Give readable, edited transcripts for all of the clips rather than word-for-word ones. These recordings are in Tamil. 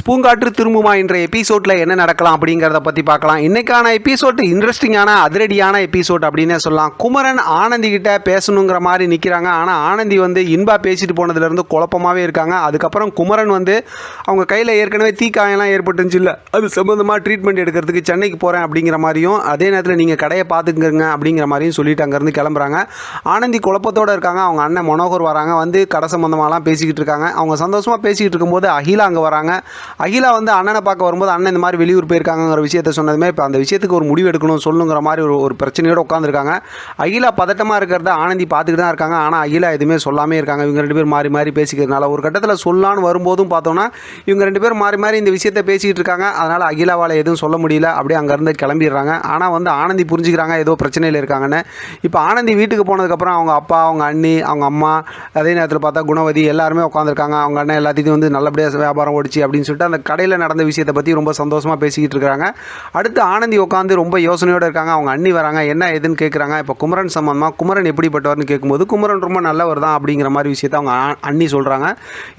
பூங்காற்று திரும்புமா என்ற எபிசோடில் என்ன நடக்கலாம் அப்படிங்கிறத பற்றி பார்க்கலாம். இன்றைக்கான எபிசோட் இன்ட்ரெஸ்டிங்கான அதிரடியான எபிசோட் அப்படின்னே சொல்லலாம். குமரன் ஆனந்தி கிட்ட பேசணுங்கிற மாதிரி நிற்கிறாங்க. ஆனால் ஆனந்தி இன்பா பேசிட்டு போனதுலேருந்து குழப்பமாகவே இருக்காங்க. அதுக்கப்புறம் குமரன் அவங்க கையில் ஏற்கனவே தீக்காயெல்லாம் ஏற்பட்டுச்சு இல்லை, அது சம்மந்தமாக ட்ரீட்மெண்ட் எடுக்கிறதுக்கு சென்னைக்கு போகிறேன் அப்படிங்கிற மாதிரியும், அதே நேரத்தில் நீங்கள் கடையை பார்த்துக்குங்க அப்படிங்கிற மாதிரியும் சொல்லிட்டு அங்கேருந்து கிளம்புறாங்க. ஆனந்தி குழப்பத்தோடு இருக்காங்க. அவங்க அண்ணன் மனோகர் வராங்க, கடை சம்மந்தமாகலாம் பேசிக்கிட்டு இருக்காங்க. அவங்க சந்தோஷமாக பேசிக்கிட்டு இருக்கும்போது அகிலா அங்கே வராங்க. அகிலா அண்ணனை பார்க்க வரும்போது அண்ணன் இந்த மாதிரி வெளியூர் போயிருக்காங்கிற விஷயத்த சொன்னதுமே இப்போ அந்த விஷயத்துக்கு ஒரு முடிவு எடுக்கணும் சொல்லுங்கிற மாதிரி ஒரு பிரச்சனையோடு உட்காந்துருக்காங்க. அகிலா பதட்டமாக இருக்கிறத ஆனந்தி பார்த்துக்கிட்டு தான் இருக்காங்க. ஆனால் அகிலா எதுவுமே சொல்லாமே இருக்காங்க. இவங்க ரெண்டு பேர் மாறி மாறி பேசிக்கிறதுனால ஒரு கட்டத்தில் சொல்லான்னு வரும்போதும் பார்த்தோன்னா இவங்க ரெண்டு பேர் மாறி மாறி இந்த விஷயத்தை பேசிக்கிட்டு இருக்காங்க. அதனால் அகிலாவால் எதுவும் சொல்ல முடியல. அப்படியே அங்கேருந்து கிளம்பிடுறாங்க. ஆனால் ஆனந்தி புரிஞ்சுக்கிறாங்க ஏதோ பிரச்சனையில் இருக்காங்கன்னு. இப்போ ஆனந்தி வீட்டுக்கு போனதுக்கப்புறம் அவங்க அப்பா, அவங்க அண்ணி, அவங்க அம்மா, அதே நேரத்தில் பார்த்தா குணவதி எல்லாருமே உட்காந்துருக்காங்க. அவங்க அண்ணன் எல்லாத்தையும் நல்லபடியாக வியாபாரம் ஓடிச்சு அப்படின்னு சொல்லிட்டு அந்த கடையில் நடந்த விஷயத்தை பற்றி ரொம்ப சந்தோஷமாக பேசிக்கிட்டு இருக்காங்க. அடுத்து ஆனந்தி உட்காந்து ரொம்ப யோசனையோடு இருக்காங்க. அவங்க அண்ணி வராங்க, என்ன ஏதுன்னு கேட்குறாங்க. இப்போ குமரன் சம்பந்தமாக குமரன் எப்படிப்பட்டவர்னு கேட்கும்போது குமரன் ரொம்ப நல்லவர் தான் அப்படிங்கிற மாதிரி விஷயத்தை அவங்க அண்ணி சொல்கிறாங்க.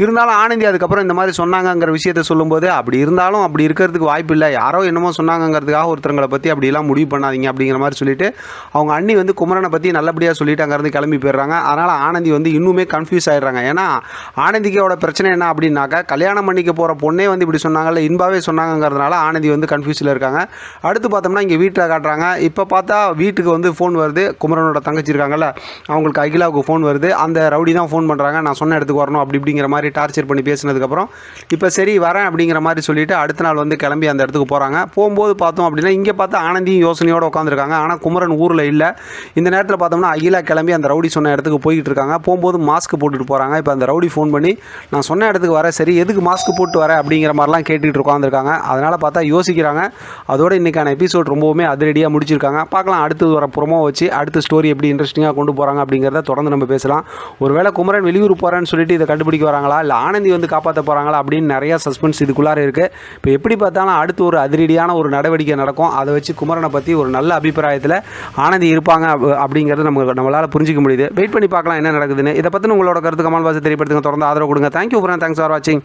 இருந்தாலும் ஆனந்தி அதுக்கப்புறம் இந்த மாதிரி சொன்னாங்கங்கிற விஷயத்தை சொல்லும்போது அப்படி இருந்தாலும் அப்படி இருக்கிறதுக்கு வாய்ப்பு இல்லை, யாரோ என்னமோ சொன்னாங்கிறதுக்காக ஒருத்தங்களை பற்றி அப்படிலாம் முடிவு பண்ணாதீங்க அப்படிங்கிற மாதிரி சொல்லிட்டு அவங்க அண்ணி குமரனை பற்றி நல்லபடியாக சொல்லிட்டு அங்கேருந்து கிளம்பி போயிடுறாங்க. அதனால் ஆனந்தி இன்னுமே கன்ஃபியூஸ் ஆகிடுறாங்க. ஏன்னா ஆனந்திக்கோட பிரச்சனை என்ன அப்படின்னாக்கா, கல்யாணம் பண்ணிக்க போகிற பொண்ணே இப்படி சொன்னாங்கல்ல, இன்பாவே சொன்னாங்கிறதுனால ஆனந்தி கன்ஃபியூஸில் இருக்காங்க. அடுத்து பார்த்தோம்னா இங்கே வீட்டில் காட்டுறாங்க. இப்போ பார்த்தா வீட்டுக்கு ஃபோன் வருது. குமரனோட தங்கச்சி இருக்காங்கல்ல, அவங்களுக்கு அகிலாவுக்கு ஃபோன் வருது. அந்த ரவுடி தான் ஃபோன் பண்ணுறாங்க, நான் சொன்ன இடத்துக்கு வரணும் அப்படிங்கிற மாதிரி டார்ச்சர் பண்ணி பேசினதுக்கப்புறம் இப்போ சரி வரேன் அப்படிங்கிற மாதிரி சொல்லிவிட்டு அடுத்த நாள் கிளம்பி அந்த இடத்துக்கு போகிறாங்க. போகும்போது பார்த்தோம் அப்படின்னா இங்கே பார்த்தா ஆனந்தியும் யோசனையோடு உட்காந்துருக்காங்க. ஆனால் குமரன் ஊரில் இல்லை. இந்த நேரத்தில் பார்த்தோம்னா அகிலா கிளம்பி அந்த ரவுடி சொன்ன இடத்துக்கு போய்கிட்டு இருக்காங்க. போகும்போது மாஸ்க் போட்டுட்டு போகிறாங்க. இப்போ அந்த ரவுடி ஃபோன் பண்ணி நான் சொன்ன இடத்துக்கு வர, சரி எதுக்கு மாஸ்க் போட்டு வர அப்படிங்கிற மாதிரிலாம் கேட்டுக்கிட்டு உட்காந்துருக்காங்க. அதனால் பார்த்தா யோசிக்கிறாங்க. அதோட இன்றைக்கான எபிசோட் ரொம்பவுமே அதிரடியாக முடிச்சிருக்காங்க. பார்க்கலாம் அடுத்து வர ப்ரோமோ வச்சு அடுத்த ஸ்டோரி எப்படி இன்ட்ரெஸ்டிங்காக கொண்டு போகிறாங்க அப்படிங்கிறத தொடர்ந்து நம்ம பேசலாம். ஒருவேளை குமரன் வெளியூர் போகிறேன்னு சொல்லிட்டு இதை கண்டுபிடிக்க வராங்களா, இல்லை ஆனந்தி காப்பாற்ற போகிறாங்களா அப்படின்னு நிறையா சஸ்பென்ஸ் இதுக்குள்ளார இருக்குது. இப்போ எப்படி பார்த்தாலும் அடுத்து ஒரு அதிரடியான ஒரு நடவடிக்கை நடக்கும். அதை வச்சு குமரனை பற்றி ஒரு நல்ல அபிப்பிராயத்தில் ஆனந்தி இருப்பாங்க அப்படிங்கிறது நம்மளால் புரிஞ்சிக்க முடியுது. வெயிட் பண்ணி பார்க்கலாம் என்ன நடக்குதுன்னு. இதை பற்றி உங்களோட கருத்து கமெண்ட் பாக்ஸில் தெரியப்படுத்துங்க. தொடர்ந்து ஆதரவு கொடுங்க. தேங்க்யூ ஃப்ரெண்ட், தேங்க்ஸ் ஃபார் வாட்சிங்.